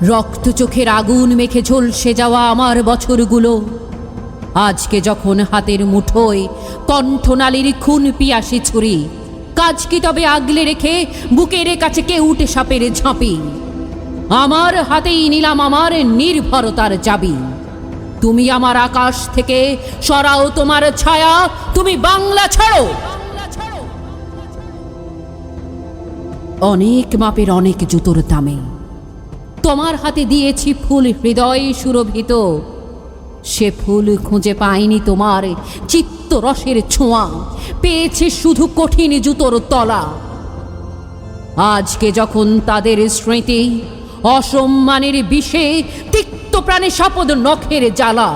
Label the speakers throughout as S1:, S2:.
S1: রক্ত চোখের আগুন মেখে ঝলসে যাওয়া আমার বছরগুলো আজকে যখন হাতের মুঠোয় কণ্ঠনালীর খুন পিয়াসী ছুরি, কাজ কি তবে আগলে রেখে বুকের কাছে কেউটে সাপের ঝাঁপি? আমার হাতেই নিলাম আমার নির্ভরতার চাবি। তুমি আমার আকাশ থেকে সরাও তোমার ছায়া, তুমি বাংলা ছাড়ো। অনেক মাপের অনেক জুতোর দামে তোমার হাতে দিয়েছি ফুল হৃদয় সুরভিত, সে ফুল খুঁজে পাইনি তোমার চিত্তরসের ছোঁয়া, পেয়েছে শুধু কঠিন জুতোর তলা। আজকে যখন তাদের স্মৃতি অসম্মানের বিষে তিক্ত প্রাণে শপথ নখের জ্বালা,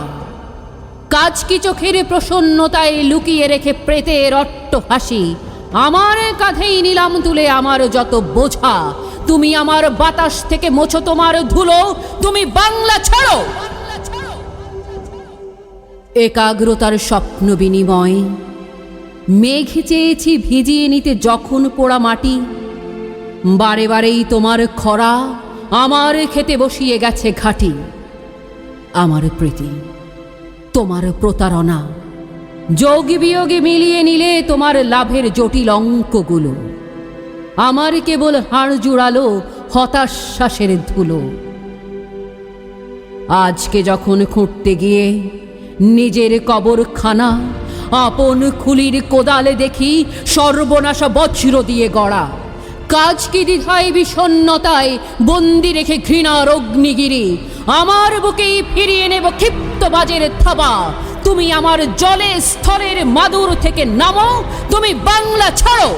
S1: কাজ কি চোখের প্রসন্নতায় লুকিয়ে রেখে প্রেতের অট্ট হাসি, আমার কাঁধেই নিলাম তুলে আমার যত বোঝা। তুমি আমার বাতাস থেকে মোছো তোমার ধুলো, তুমি বাংলা ছাড়ো। একাগ্রতার স্বপ্ন বিনিময় মেঘ চেয়েছি ভিজিয়ে নিতে যখন পোড়া মাটি, বারে বারেই তোমার খরা আমার খেতে বসিয়ে গেছে ঘাটি। আমার প্রীতি তোমার প্রতারণা, যোগ বিয়োগে মিলিয়ে নিলে তোমার লাভের জটিল অঙ্কগুলো, আমার কেবল হাড় জুড়ালো হতাশ্বাসের ধুলো। আজকে যখন খুঁড়তে গিয়ে নিজের কবরখানা, আপন খুলির কোদালে দেখি সর্বনাশা বজ্র দিয়ে গড়া, কাজ কি দ্বিধায় বিষণ্ণতায় বন্দি রেখে ঘৃণার অগ্নিগিরি, আমার বুকেই ফিরিয়ে নেব ক্ষিপ্ত বাজের থাবা। তুমি আমার জলে স্থলের মাদুর থেকে নামো, তুমি বাংলা ছাড়ো।